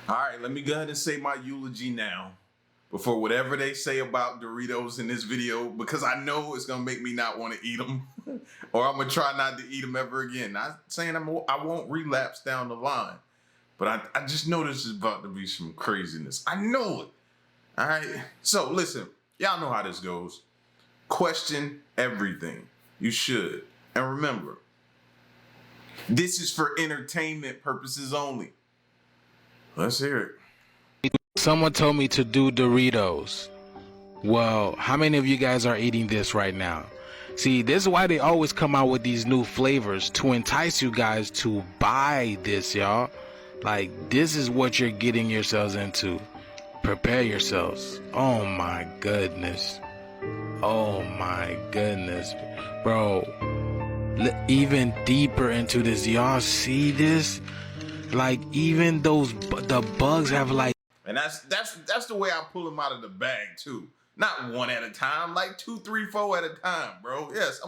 All right, let me go ahead and say my eulogy now before whatever they say about Doritos in this video, because I know it's gonna make me not want to eat them, or I'm gonna try not to eat them ever again. Not saying I won't relapse down the line, but I just know this is about to be some craziness. I know it. All right. So listen, y'all know how this goes. Question everything. You should, and remember, this is for entertainment purposes only. Let's hear it. Someone told me to do Doritos. Well, how many of you guys are eating this right now? See, this is why they always come out with these new flavors, to entice you guys to buy this, y'all. Like, this is what you're getting yourselves into. Prepare yourselves. Oh my goodness. Oh my goodness. Bro, even deeper into this, y'all see this? Like, even the bugs have like, and that's the way I pull them out of the bag too. Not one at a time, like 2, 3, 4 at a time, bro. Yes,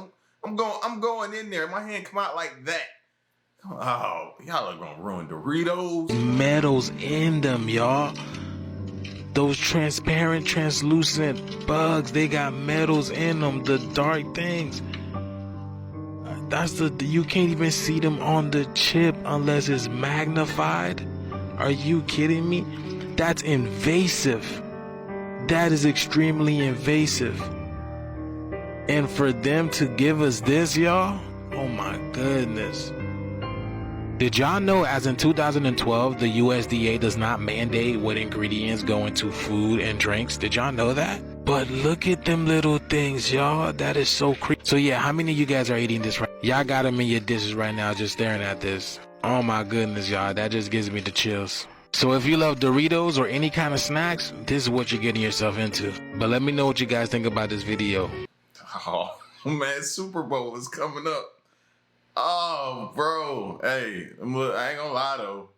I'm going in there. My hand come out like that. Oh, y'all are gonna ruin Doritos. Metals in them, y'all. Those transparent, translucent bugs, they got metals in them. The dark things. You can't even see them on the chip unless it's magnified. Are you kidding me? That's invasive. That is extremely invasive. And for them to give us this, y'all, oh my goodness. Did y'all know as in 2012, the USDA does not mandate what ingredients go into food and drinks? Did y'all know that? But look at them little things, y'all. That is so creepy. So yeah, how many of you guys are eating this right? Y'all got them in your dishes right now just staring at this. Oh my goodness, y'all. That just gives me the chills. So if you love Doritos or any kind of snacks, this is what you're getting yourself into. But let me know what you guys think about this video. Oh man, Super Bowl is coming up. Oh, bro. Hey, I ain't gonna lie though.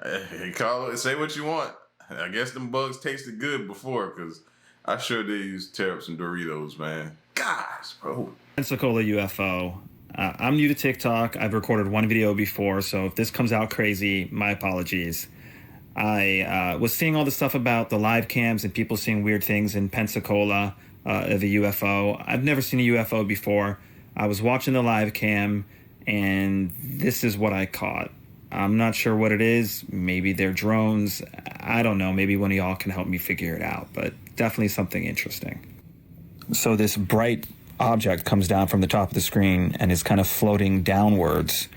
Hey, call it, say what you want. I guess them bugs tasted good before, because I sure did used to tear up some Doritos, man. Gosh, bro. Pensacola UFO. I'm new to TikTok. I've recorded one video before, so if this comes out crazy, my apologies. I was seeing all the stuff about the live cams and people seeing weird things in Pensacola of a UFO. I've never seen a UFO before. I was watching the live cam, and this is what I caught. I'm not sure what it is. Maybe they're drones. I don't know. Maybe one of y'all can help me figure it out, but definitely something interesting. So this bright object comes down from the top of the screen and is kind of floating downwards.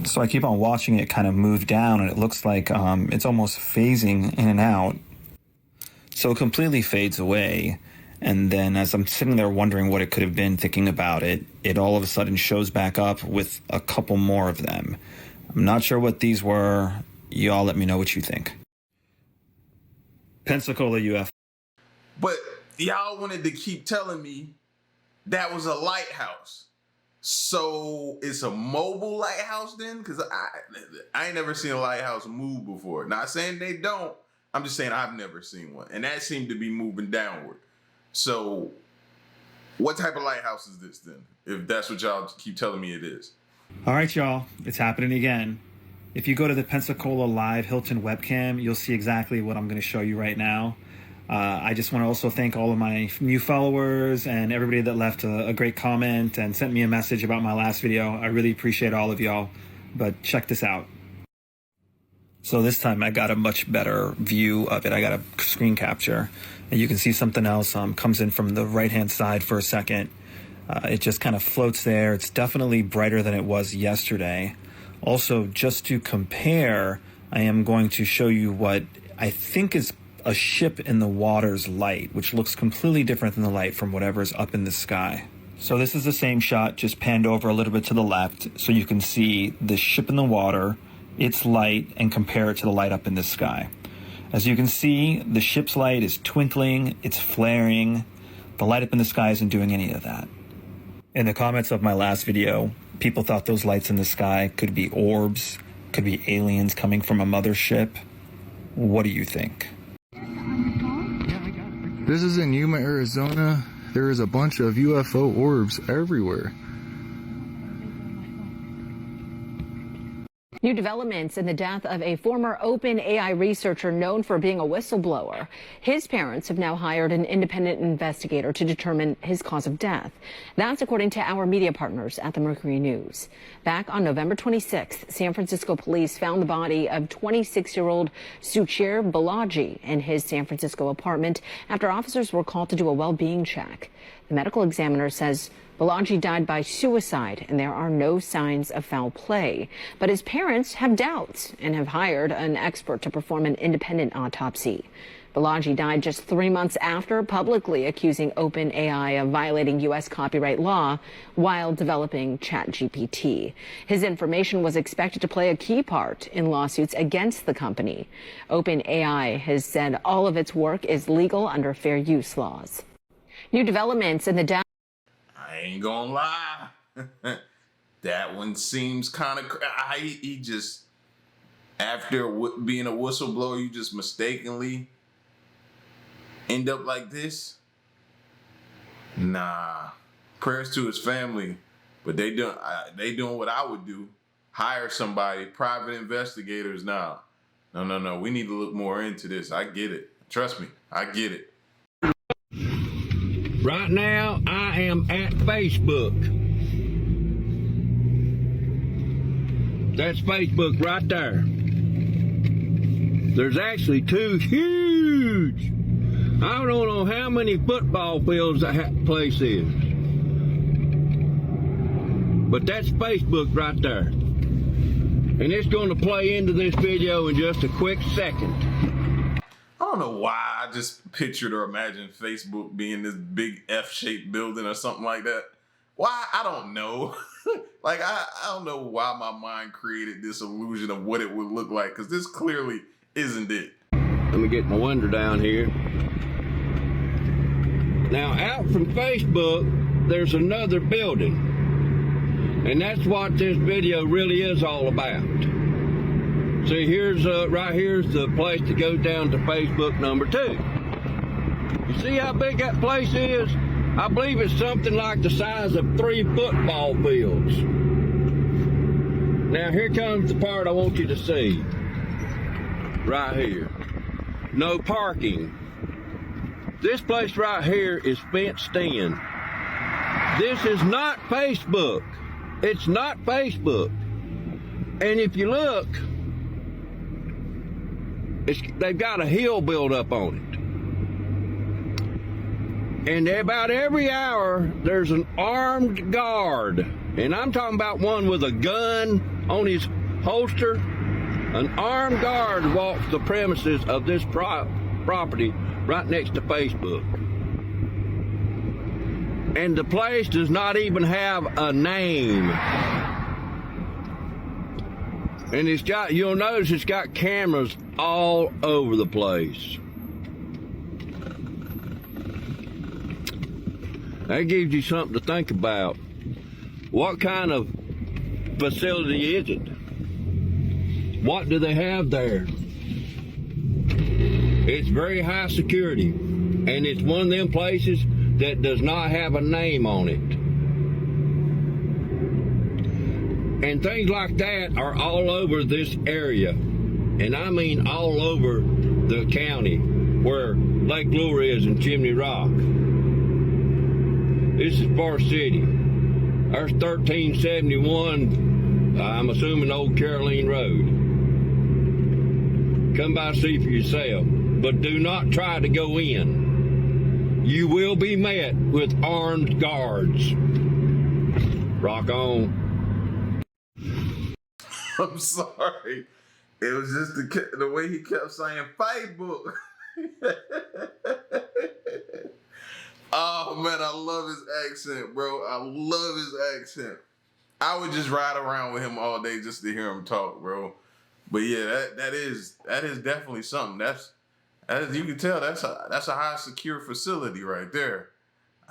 So I keep on watching it kind of move down, and it looks like it's almost phasing in and out. So it completely fades away. And then as I'm sitting there wondering what it could have been, thinking about it, it all of a sudden shows back up with a couple more of them. I'm not sure what these were. Y'all let me know what you think. Pensacola UFO. But y'all wanted to keep telling me that was a lighthouse. So it's a mobile lighthouse then? Because I ain't never seen a lighthouse move before. Not saying they don't. I'm just saying I've never seen one. And that seemed to be moving downward. So what type of lighthouse is this then, if that's what y'all keep telling me it is? All right, y'all. It's happening again. If you go to the Pensacola Live Hilton webcam, you'll see exactly what I'm going to show you right now. I just want to also thank all of my new followers and everybody that left a great comment and sent me a message about my last video. I really appreciate all of y'all. But check this out. So this time I got a much better view of it. I got a screen capture. And you can see something else comes in from the right-hand side for a second. It just kind of floats there. It's definitely brighter than it was yesterday. Also, just to compare, I am going to show you what I think is a ship in the water's light, which looks completely different than the light from whatever's up in the sky. So this is the same shot, just panned over a little bit to the left, so you can see the ship in the water, its light, and compare it to the light up in the sky. As you can see, the ship's light is twinkling, it's flaring. The light up in the sky isn't doing any of that. In the comments of my last video, people thought those lights in the sky could be orbs, could be aliens coming from a mothership. What do you think? This is in Yuma, Arizona. There is a bunch of UFO orbs everywhere. New developments in the death of a former OpenAI researcher known for being a whistleblower. His parents have now hired an independent investigator to determine his cause of death. That's according to our media partners at the Mercury News. Back on November 26th, San Francisco police found the body of 26-year-old Suchir Balaji in his San Francisco apartment after officers were called to do a well-being check. The medical examiner says Balaji died by suicide, and there are no signs of foul play. But his parents have doubts and have hired an expert to perform an independent autopsy. Balaji died just 3 months after publicly accusing OpenAI of violating U.S. copyright law while developing ChatGPT. His information was expected to play a key part in lawsuits against the company. OpenAI has said all of its work is legal under fair use laws. New developments in the death. I ain't gonna lie. That one seems kind of... He just... After being a whistleblower, you just mistakenly end up like this? Nah. Prayers to his family. But they doing what I would do. Hire somebody, private investigators now. No. We need to look more into this. I get it. Trust me. I get it. Right now, I am at Facebook. That's Facebook right there. There's actually two huge, I don't know how many football fields that place is. But that's Facebook right there. And it's going to play into this video in just a quick second. I don't know why I just pictured or imagined Facebook being this big F-shaped building or something like that. Why? I don't know. Like, I don't know why my mind created this illusion of what it would look like, because this clearly isn't it. Let me get my window down here. Now, out from Facebook, there's another building. And that's what this video really is all about. See, here's right here's the place to go down to Facebook number 2. You see how big that place is? I believe it's something like the size of 3 football fields. Now here comes the part I want you to see. Right here. No parking. This place right here is fenced in. This is not Facebook. It's not Facebook. And if you look, they've got a hill built up on it. And about every hour, there's an armed guard. And I'm talking about one with a gun on his holster. An armed guard walks the premises of this property right next to Facebook. And the place does not even have a name. And it's got, you'll notice it's got cameras all over the place. That gives you something to think about. What kind of facility is it? What do they have there? It's very high security, and it's one of them places that does not have a name on it. And things like that are all over this area. And I mean all over the county where Lake Lure is in Chimney Rock. This is Forest City. There's 1371, I'm assuming Old Caroline Road. Come by and see for yourself, but do not try to go in. You will be met with armed guards. Rock on. I'm sorry. It was just the way he kept saying Facebook. Oh, man, I love his accent, bro. I love his accent. I would just ride around with him all day just to hear him talk, bro. But yeah, that is definitely something. That's you can tell that's a high secure facility right there.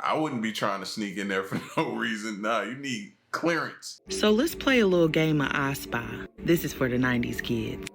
I wouldn't be trying to sneak in there for no reason. Nah, you need clearance. So let's play a little game of I Spy. This is for the 90s kids.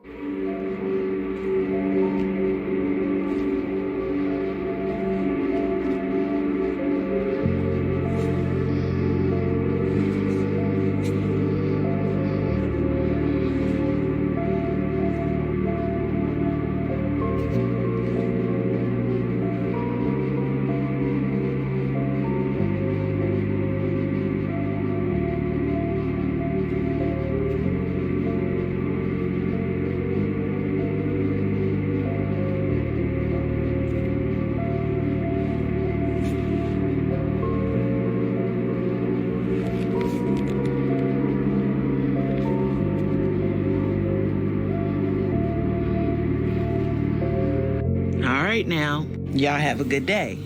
right now. Y'all have a good day.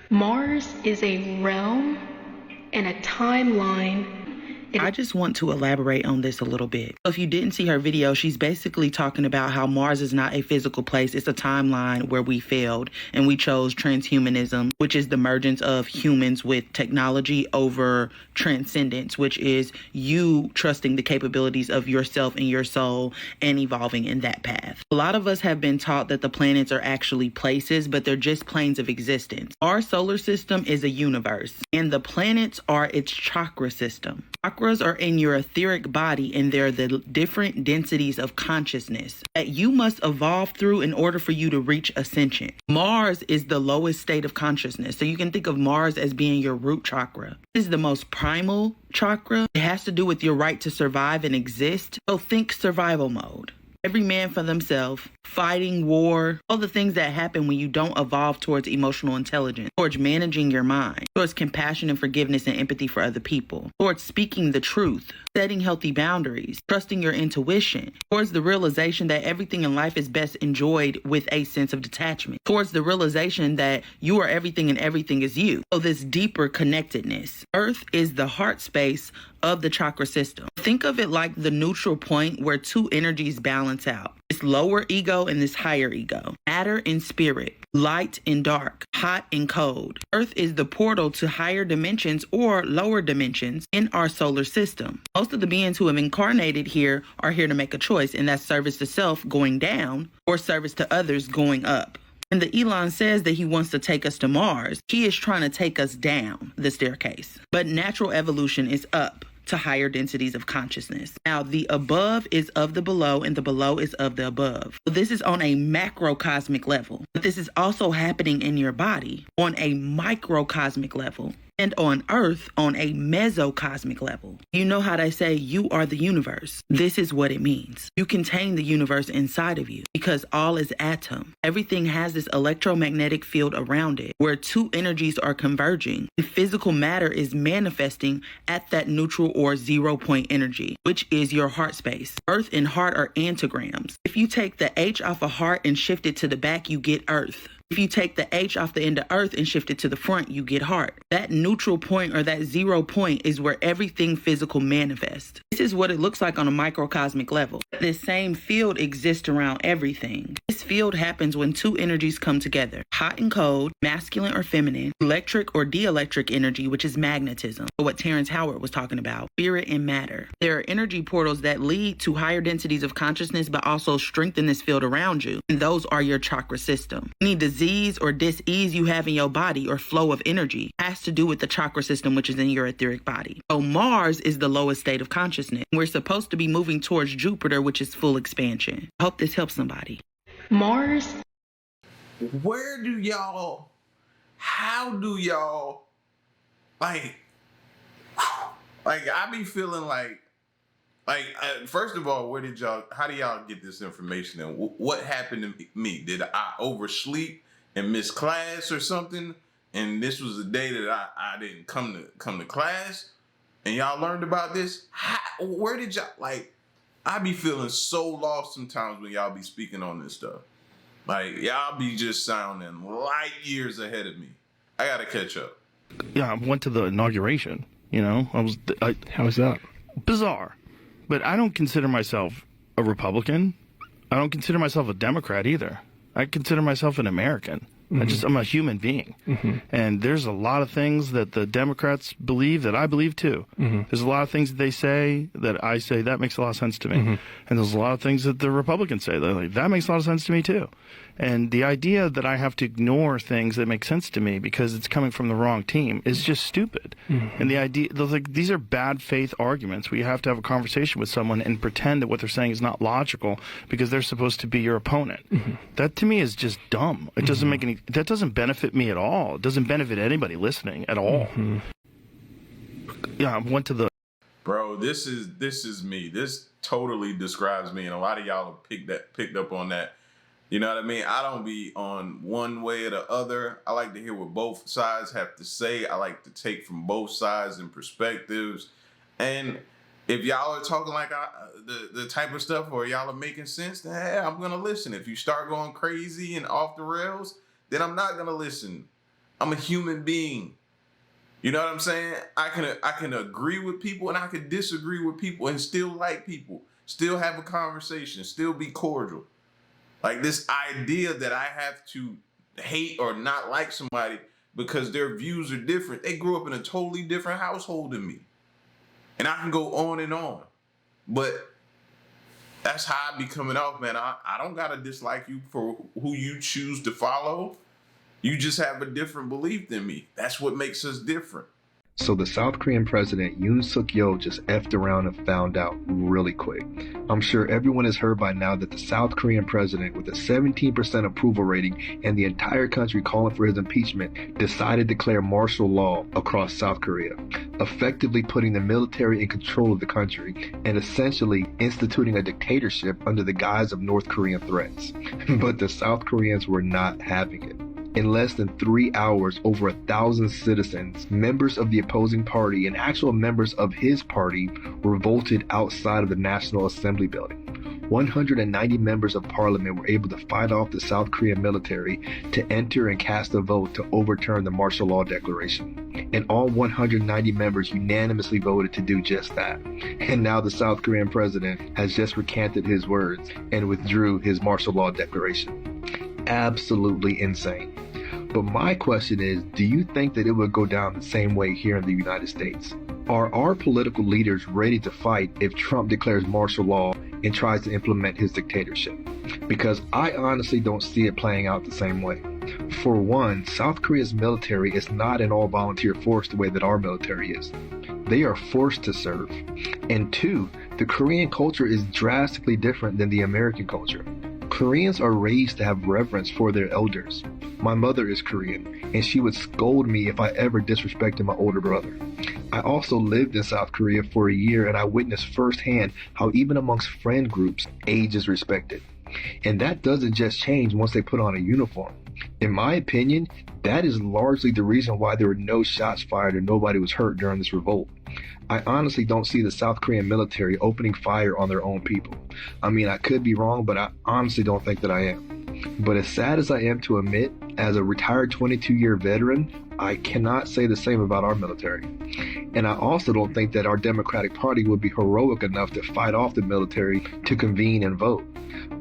Mars is a realm and a timeline. I just want to elaborate on this a little bit. If you didn't see her video, she's basically talking about how Mars is not a physical place. It's a timeline where we failed and we chose transhumanism, which is the mergence of humans with technology over transcendence, which is you trusting the capabilities of yourself and your soul and evolving in that path. A lot of us have been taught that the planets are actually places, but they're just planes of existence. Our solar system is a universe, and the planets are its chakra system. Chakras are in your etheric body, and they're the different densities of consciousness that you must evolve through in order for you to reach ascension. Mars is the lowest state of consciousness, so you can think of Mars as being your root chakra. This is the most primal chakra. It has to do with your right to survive and exist. So think survival mode. Every man for themselves, fighting, war, all the things that happen when you don't evolve towards emotional intelligence, towards managing your mind, towards compassion and forgiveness and empathy for other people, towards speaking the truth, setting healthy boundaries, trusting your intuition, towards the realization that everything in life is best enjoyed with a sense of detachment, towards the realization that you are everything and everything is you. So this deeper connectedness. Earth is the heart space of the chakra system. Think of it like the neutral point where two energies balance out. This lower ego and this higher ego. Matter and spirit. Light and dark. Hot and cold. Earth is the portal to higher dimensions or lower dimensions in our solar system. Most of the beings who have incarnated here are here to make a choice, and that's service to self going down or service to others going up. And the Elon says that he wants to take us to Mars. He is trying to take us down the staircase. But natural evolution is up to higher densities of consciousness. Now, the above is of the below and the below is of the above. So this is on a macrocosmic level, but this is also happening in your body on a microcosmic level. And on Earth on a mesocosmic level. You know how they say you are the universe. This is what it means. You contain the universe inside of you because all is atom. Everything has this electromagnetic field around it where two energies are converging. The physical matter is manifesting at that neutral or 0 point energy, which is your heart space. Earth and heart are antigrams. If you take the H off a heart and shift it to the back, you get Earth. If you take the H off the end of Earth and shift it to the front, you get heart. That neutral point or that 0 point is where everything physical manifests. This is what it looks like on a microcosmic level. This same field exists around everything. This field happens when two energies come together. Hot and cold, masculine or feminine, electric or dielectric energy, which is magnetism, or what Terrence Howard was talking about, spirit and matter. There are energy portals that lead to higher densities of consciousness, but also strengthen this field around you. And those are your chakra system. Any disease or dis-ease you have in your body or flow of energy has to do with the chakra system, which is in your etheric body. So Mars is the lowest state of consciousness. We're supposed to be moving towards Jupiter, which is full expansion. I hope this helps somebody. Mars. How do y'all, like I be feeling first of all, how do y'all get this information and what happened to me? Did I oversleep and miss class or something? And this was the day that I didn't come to class and y'all learned about this? Where did y'all, I be feeling so lost sometimes when y'all be speaking on this stuff. Y'all be just sounding light years ahead of me. I gotta catch up. Yeah, I went to the inauguration, How was that? Bizarre. But I don't consider myself a Republican. I don't consider myself a Democrat either. I consider myself an American. I'm a human being. And there's a lot of things that the Democrats believe that I believe too. There's a lot of things that they say that I say that makes a lot of sense to me. And there's a lot of things that the Republicans say that makes a lot of sense to me too. And the idea that I have to ignore things that make sense to me because it's coming from the wrong team is just stupid. And the idea, these are bad faith arguments where you have to have a conversation with someone and pretend that what they're saying is not logical because they're supposed to be your opponent. That to me is just dumb. It doesn't make any, that doesn't benefit me at all. It doesn't benefit anybody listening at all. Yeah, I went to the... Bro, this is me. This totally describes me, and a lot of y'all have picked up on that. You know what I mean? I don't be on one way or the other. I like to hear what both sides have to say. I like to take from both sides and perspectives. And if y'all are talking like the type of stuff or y'all are making sense, then hey, I'm going to listen. If you start going crazy and off the rails, then I'm not gonna listen. I'm a human being. You know what I'm saying? I can agree with people and I can disagree with people and still like people, still have a conversation, still be cordial. Like this idea that I have to hate or not like somebody because their views are different. They grew up in a totally different household than me. And I can go on and on. But that's how I be coming off, man. I don't gotta dislike you for who you choose to follow. You just have a different belief than me. That's what makes us different. So the South Korean president Yoon Suk Yeol just effed around and found out really quick. I'm sure everyone has heard by now that the South Korean president, with a 17% approval rating and the entire country calling for his impeachment, decided to declare martial law across South Korea, effectively putting the military in control of the country and essentially instituting a dictatorship under the guise of North Korean threats. But the South Koreans were not having it. In less than 3 hours, over 1,000 citizens, members of the opposing party, and actual members of his party revolted outside of the National Assembly building. 190 members of parliament were able to fight off the South Korean military to enter and cast a vote to overturn the martial law declaration. And all 190 members unanimously voted to do just that. And now the South Korean president has just recanted his words and withdrew his martial law declaration. Absolutely insane. But my question is, do you think that it would go down the same way here in the United States? Are our political leaders ready to fight if Trump declares martial law and tries to implement his dictatorship? Because I honestly don't see it playing out the same way. For one, South Korea's military is not an all-volunteer force the way that our military is. They are forced to serve. And two, the Korean culture is drastically different than the American culture. Koreans are raised to have reverence for their elders. My mother is Korean, and she would scold me if I ever disrespected my older brother. I also lived in South Korea for a year, and I witnessed firsthand how even amongst friend groups, age is respected. And that doesn't just change once they put on a uniform. In my opinion, that is largely the reason why there were no shots fired and nobody was hurt during this revolt. I honestly don't see the South Korean military opening fire on their own people. I mean, I could be wrong, but I honestly don't think that I am. But as sad as I am to admit, as a retired 22-year veteran, I cannot say the same about our military. And I also don't think that our Democratic Party would be heroic enough to fight off the military to convene and vote.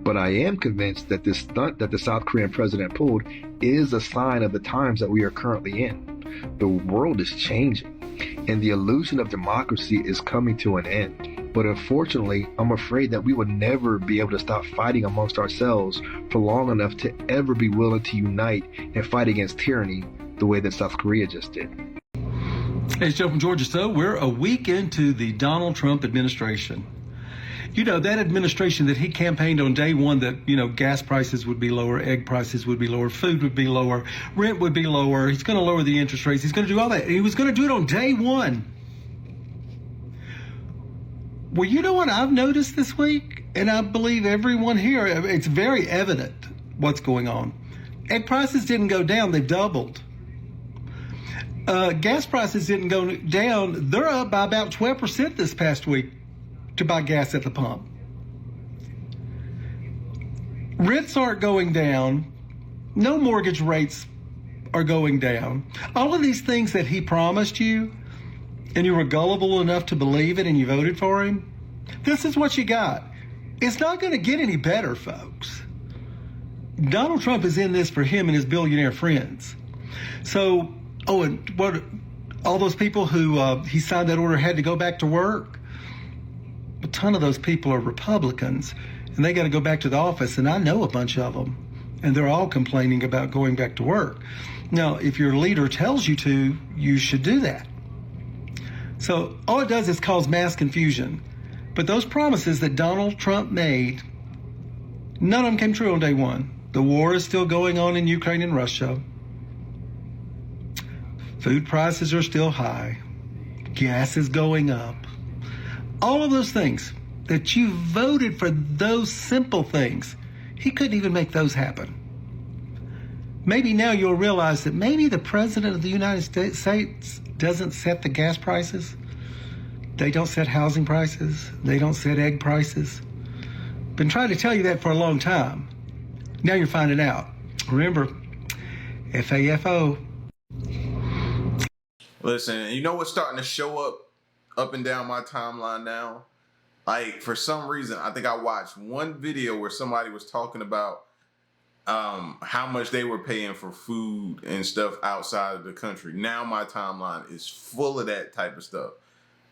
But I am convinced that this stunt that the South Korean president pulled is a sign of the times that we are currently in. The world is changing, and the illusion of democracy is coming to an end. But unfortunately, I'm afraid that we will never be able to stop fighting amongst ourselves for long enough to ever be willing to unite and fight against tyranny the way that South Korea just did. Hey, it's Joe from Georgia. So we're a week into the Donald Trump administration. You know, that administration that he campaigned on day one that, you know, gas prices would be lower, egg prices would be lower, food would be lower, rent would be lower. He's going to lower the interest rates. He's going to do all that. He was going to do it on day one. Well, you know what I've noticed this week? And I believe everyone here, it's very evident what's going on. Egg prices didn't go down. They doubled. Gas prices didn't go down. They're up by about 12% this past week to buy gas at the pump. Rents aren't going down. No mortgage rates are going down. All of these things that he promised you, and you were gullible enough to believe it and you voted for him, this is what you got. It's not going to get any better, folks. Donald Trump is in this for him and his billionaire friends. So, and what, all those people who he signed that order had to go back to work, a ton of those people are Republicans, and they got to go back to the office, and I know a bunch of them, and they're all complaining about going back to work. Now, if your leader tells you to, you should do that. So all it does is cause mass confusion. But those promises that Donald Trump made, none of them came true on day one. The war is still going on in Ukraine and Russia. Food prices are still high. Gas is going up. All of those things that you voted for, those simple things, he couldn't even make those happen. Maybe now you'll realize that maybe the president of the United States doesn't set the gas prices. They don't set housing prices. They don't set egg prices. Been trying to tell you that for a long time. Now you're finding out. Remember, FAFO. Listen, you know what's starting to show up and down my timeline now? Like, for some reason, I think I watched one video where somebody was talking about how much they were paying for food and stuff outside of the country. Now my timeline is full of that type of stuff.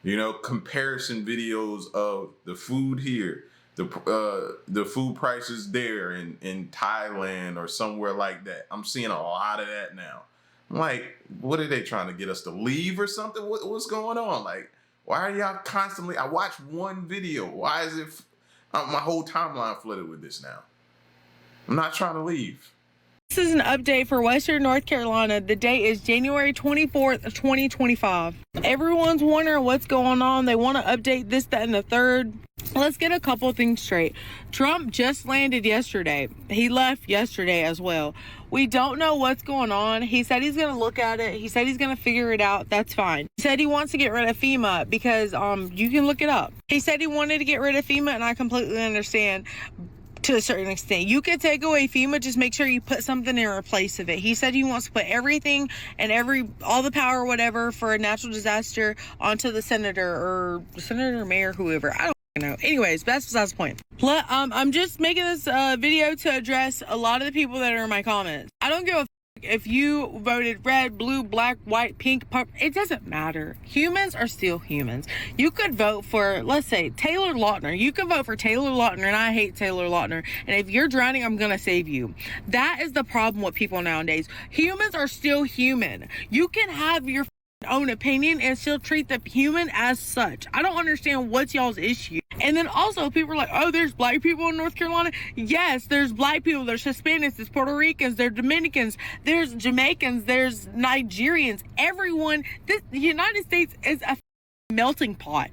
You know, comparison videos of the food here, the food prices there in Thailand or somewhere like that. I'm seeing a lot of that now. I'm like, what are they trying to get us to leave or something? What's going on? Like, why are y'all constantly? I watched one video. Why is it my whole timeline flooded with this now? I'm not trying to leave. This is an update for Western North Carolina. The date is January 24th of 2025. Everyone's wondering what's going on. They want to update this, that, and the third. Let's get a couple of things straight. Trump just landed yesterday. He left yesterday as well. We don't know what's going on. He said he's going to look at it. He said he's going to figure it out. That's fine. He said he wants to get rid of FEMA because you can look it up. He said he wanted to get rid of FEMA, and I completely understand. To a certain extent, you could take away FEMA, just make sure you put something in replace of it. He said he wants to put everything and all the power, whatever, for a natural disaster onto the senator, mayor, whoever. I don't know. Anyways, that's besides the point. I'm just making this video to address a lot of the people that are in my comments. I don't give a if you voted red, blue, black, white, pink, purple. It doesn't matter. Humans are still humans. You could vote for, let's say, Taylor Lautner. You could vote for Taylor Lautner, and I hate Taylor Lautner. And if you're drowning, I'm going to save you. That is the problem with people nowadays. Humans are still human. You can have your own opinion and still treat the human as such. I don't understand what's y'all's issue. And then also people are like, oh, there's black people in North Carolina. Yes, there's black people, there's Hispanics, there's Puerto Ricans, there's Dominicans, there's Jamaicans, there's Nigerians. Everyone, the United States is a melting pot.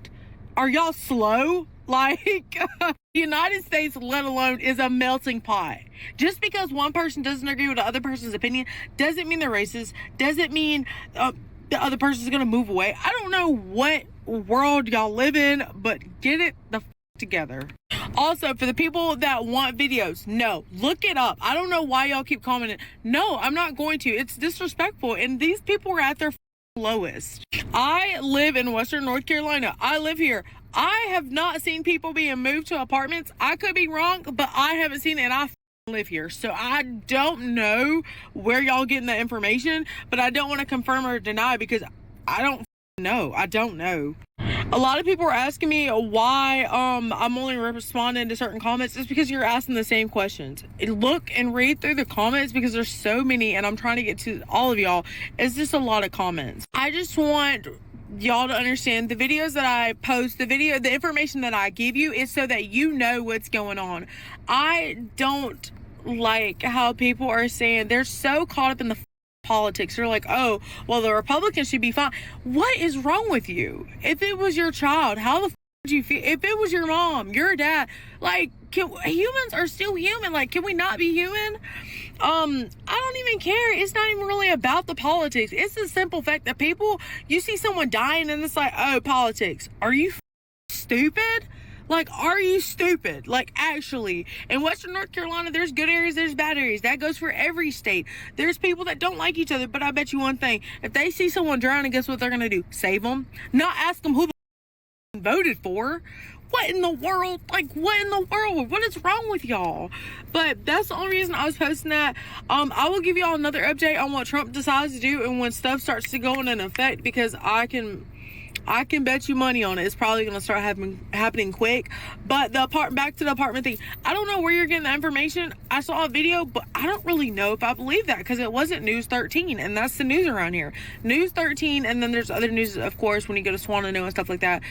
Are y'all slow? Like, the United States, let alone, is a melting pot. Just because one person doesn't agree with the other person's opinion doesn't mean they're racist, doesn't mean the other person's gonna move away. I don't know what world y'all live in, but get it the together. Also, for the people that want videos, no, look it up. I don't know why y'all keep commenting. No, I'm not going to. It's disrespectful, and these people are at their lowest. I live in Western North Carolina. I live here. I have not seen people being moved to apartments. I could be wrong, but I haven't seen it, and I live here, so I don't know where y'all getting the information, but I don't want to confirm or deny because I don't know. A lot of people are asking me why I'm only responding to certain comments. It's because you're asking the same questions. Look and read through the comments because there's so many, and I'm trying to get to all of y'all. It's just a lot of comments. I just want y'all to understand the videos that I post, the information that I give you is so that you know what's going on. I don't like how people are saying they're so caught up in the politics. They're like, oh, well, the Republicans should be fine. What is wrong with you? If it was your child, how the would you feel? If it was your mom, your dad, like, humans are still human. Like, can we not be human? I don't even care. It's not even really about the politics. It's the simple fact that you see someone dying and it's like, oh, politics. Are you stupid? Like, are you stupid? Like, actually, in Western North Carolina, there's good areas, there's bad areas. That goes for every state. There's people that don't like each other, but I bet you one thing. If they see someone drowning, guess what they're going to do? Save them. Not ask them who the voted for. What in the world? Like, what in the world? What is wrong with y'all? But that's the only reason I was posting that. I will give y'all another update on what Trump decides to do and when stuff starts to go in effect, because I can bet you money on it. It's probably going to start happening quick. But back to the apartment thing. I don't know where you're getting the information. I saw a video, but I don't really know if I believe that because it wasn't News 13, and that's the news around here. News 13, and then there's other news, of course, when you go to Swanano and stuff like that.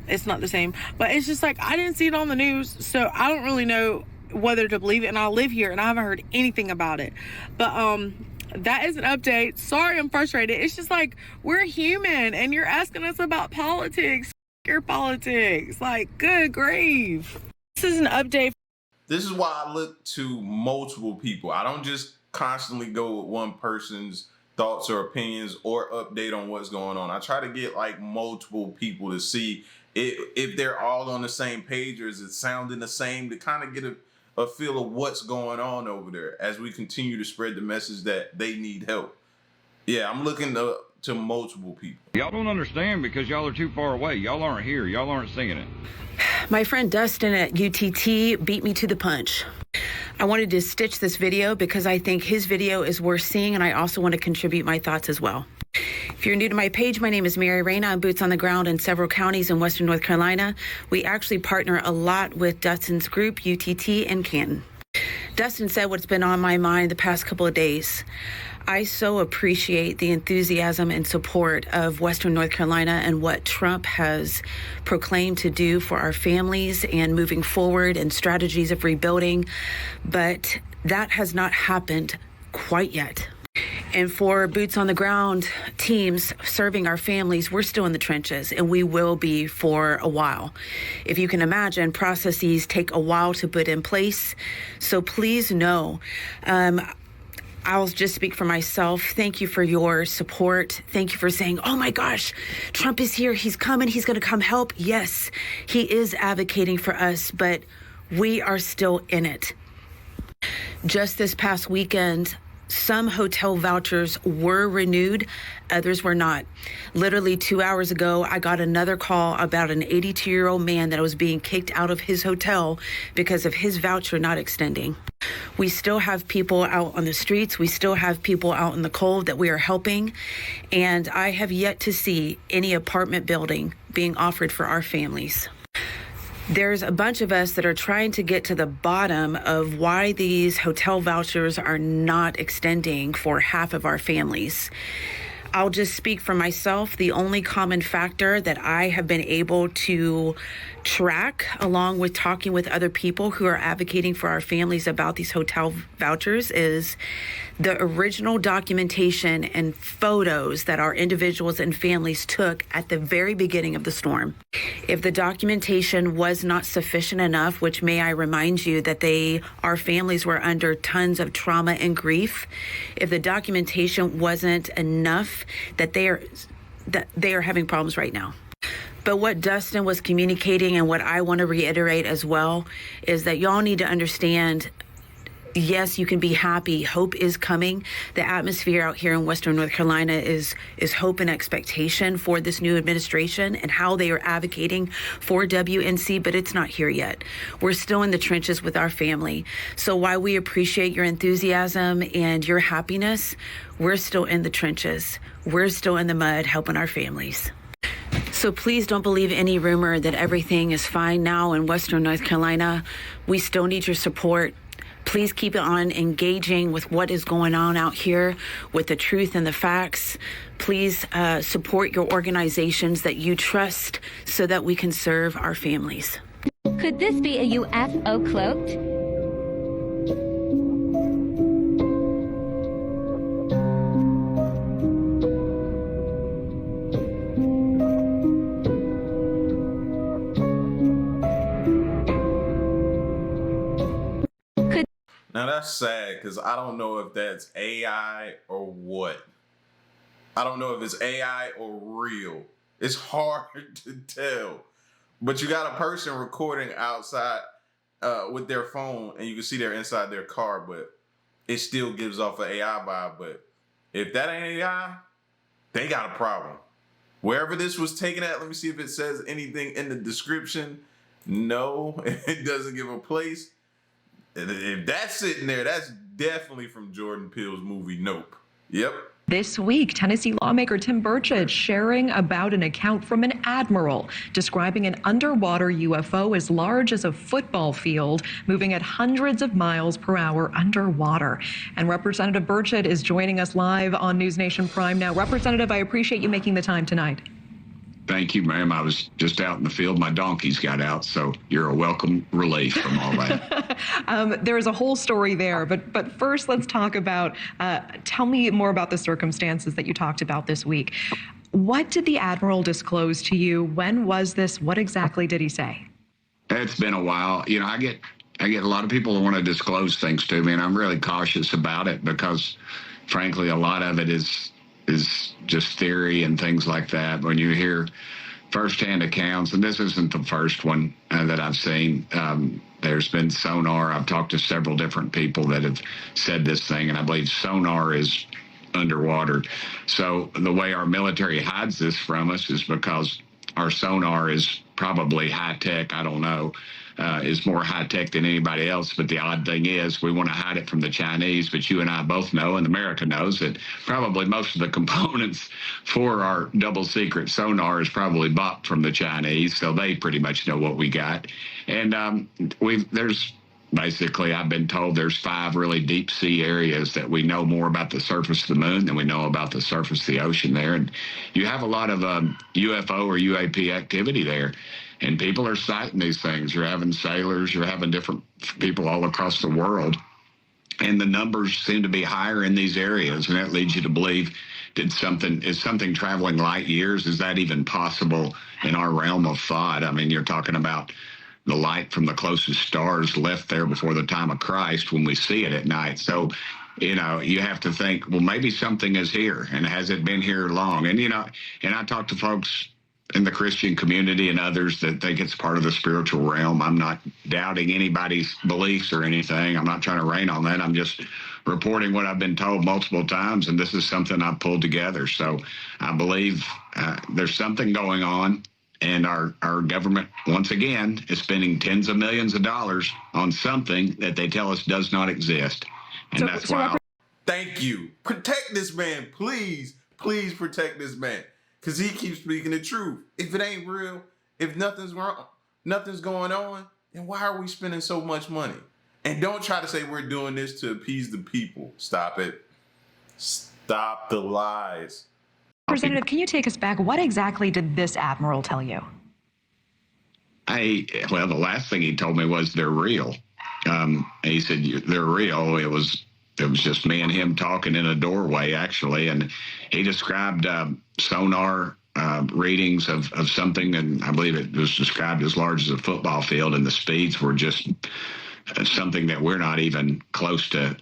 It's not the same. But it's just like, I didn't see it on the news, so I don't really know whether to believe it. And I live here, and I haven't heard anything about it. But, that is an update. Sorry, I'm frustrated. It's just like, we're human and you're asking us about politics. Your politics. Like, good grief. This is an update. This is why I look to multiple people. I don't just constantly go with one person's thoughts or opinions or update on what's going on. I try to get like multiple people to see if they're all on the same page or is it sounding the same, to kind of get a a feel of what's going on over there as we continue to spread the message that they need help. Yeah, I'm looking to multiple people. Y'all don't understand because y'all are too far away. Y'all aren't here. Y'all aren't seeing it. My friend Dustin at UTT beat me to the punch. I wanted to stitch this video because I think his video is worth seeing, and I also want to contribute my thoughts as well. If you're new to my page, my name is Mary Reyna. I'm boots on the ground in several counties in Western North Carolina. We actually partner a lot with Dustin's group, UTT, in Canton. Dustin said what's been on my mind the past couple of days. I so appreciate the enthusiasm and support of Western North Carolina and what Trump has proclaimed to do for our families and moving forward and strategies of rebuilding. But that has not happened quite yet. And for boots on the ground teams serving our families, we're still in the trenches, and we will be for a while. If you can imagine, processes take a while to put in place. So please know, I'll just speak for myself. Thank you for your support. Thank you for saying, oh my gosh, Trump is here. He's coming. He's going to come help. Yes, he is advocating for us, but we are still in it. Just this past weekend, some hotel vouchers were renewed, others were not. Literally 2 hours ago, I got another call about an 82-year-old man that was being kicked out of his hotel because of his voucher not extending. We still have people out on the streets. We still have people out in the cold that we are helping. And I have yet to see any apartment building being offered for our families. There's a bunch of us that are trying to get to the bottom of why these hotel vouchers are not extending for half of our families. I'll just speak for myself. The only common factor that I have been able to track, along with talking with other people who are advocating for our families about these hotel vouchers, is the original documentation and photos that our individuals and families took at the very beginning of the storm. If the documentation was not sufficient enough, which may I remind you that our families were under tons of trauma and grief, if the documentation wasn't enough, that they are having problems right now. But what Dustin was communicating and what I want to reiterate as well is that y'all need to understand, yes, you can be happy. Hope is coming. The atmosphere out here in Western North Carolina is hope and expectation for this new administration and how they are advocating for WNC, but it's not here yet. We're still in the trenches with our family. So while we appreciate your enthusiasm and your happiness, we're still in the trenches. We're still in the mud helping our families. So please don't believe any rumor that everything is fine now in Western North Carolina. We still need your support. Please keep it on engaging with what is going on out here with the truth and the facts. Please support your organizations that you trust so that we can serve our families. Could this be a UFO cloaked? Now that's sad because I don't know if that's AI or what. I don't know if it's AI or real. It's hard to tell. But you got a person recording outside with their phone and you can see they're inside their car, but it still gives off an AI vibe. But if that ain't AI, they got a problem. Wherever this was taken at, let me see if it says anything in the description. No, it doesn't give a place. If that's sitting there, that's definitely from Jordan Peele's movie Nope. Yep. This week, Tennessee lawmaker Tim Burchett sharing about an account from an admiral describing an underwater UFO as large as a football field, moving at hundreds of miles per hour underwater. And Representative Burchett is joining us live on News Nation Prime now. Representative, I appreciate you making the time tonight. Thank you, ma'am. I was just out in the field. My donkeys got out, so you're a welcome relief from all that. There is a whole story there, but first let's talk about, tell me more about the circumstances that you talked about this week. What did the Admiral disclose to you? When was this? What exactly did he say? It's been a while. You know, I get a lot of people that want to disclose things to me, and I'm really cautious about it because, frankly, a lot of it is just theory and things like that. When you hear firsthand accounts, and this isn't the first one that I've seen. There's been sonar. I've talked to several different people that have said this thing, and I believe sonar is underwater. So the way our military hides this from us is because our sonar is probably high tech. I don't know. Is more high tech than anybody else. But the odd thing is we want to hide it from the Chinese. But you and I both know, and America knows, that probably most of the components for our double secret sonar is probably bought from the Chinese. So they pretty much know what we got. And there's basically, I've been told there's 5 really deep sea areas that we know more about the surface of the moon than we know about the surface of the ocean there. And you have a lot of UFO or UAP activity there. And people are sighting these things. You're having sailors, you're having different people all across the world. And the numbers seem to be higher in these areas. And that leads you to believe, is something traveling light years? Is that even possible in our realm of thought? I mean, you're talking about the light from the closest stars left there before the time of Christ when we see it at night. So, you know, you have to think, well, maybe something is here. And has it been here long? And, you know, and I talk to folks in the Christian community and others that think it's part of the spiritual realm. I'm not doubting anybody's beliefs or anything. I'm not trying to rain on that. I'm just reporting what I've been told multiple times, and this is something I've pulled together. So I believe there's something going on, and our government, once again, is spending tens of millions of dollars on something that they tell us does not exist. And that's why. Thank you. Protect this man, please. Please protect this man. Because he keeps speaking the truth. If it ain't real, if nothing's wrong, nothing's going on, then why are we spending so much money? And don't try to say we're doing this to appease the people. Stop it. Stop the lies. Representative, can you take us back? What exactly did this admiral tell you? Well, the last thing he told me was they're real. He said they're real. It was just me and him talking in a doorway, actually, and he described sonar readings of something, and I believe it was described as large as a football field, and the speeds were just something that we're not even close to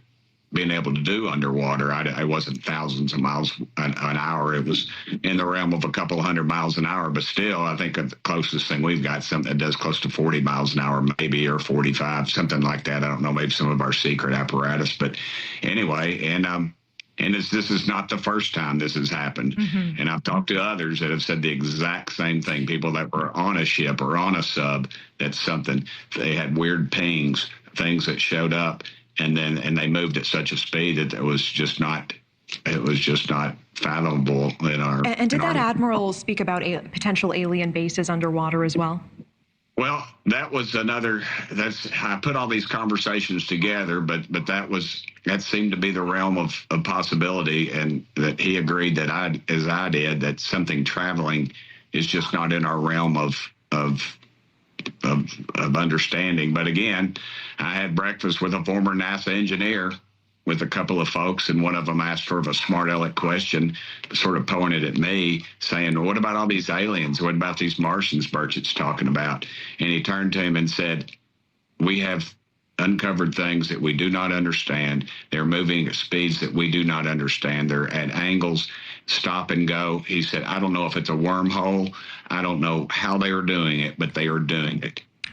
being able to do underwater. I wasn't thousands of miles an hour. It was in the realm of a couple of 100 miles an hour, but still, I think the closest thing we've got something that does close to 40 miles an hour, maybe, or 45, something like that. I don't know, maybe some of our secret apparatus, but anyway, and this is not the first time this has happened. Mm-hmm. And I've talked to others that have said the exact same thing. People that were on a ship or on a sub, that's something, they had weird pings, things that showed up, and they moved at such a speed that it was just not fathomable in our. And did that admiral speak about potential alien bases underwater as well? Well, that was I put all these conversations together, but that seemed to be the realm of possibility, and that he agreed that as I did, that something traveling is just not in our realm of understanding. But again, I had breakfast with a former NASA engineer with a couple of folks, and one of them asked sort of a smart aleck question, sort of pointed at me, saying, well, what about all these aliens? What about these Martians Burchett's talking about? And he turned to him and said, we have uncovered things that we do not understand. They're moving at speeds that we do not understand. They're at angles, stop and go. He said, I don't know if it's a wormhole. I don't know how they are doing it, but they are doing it.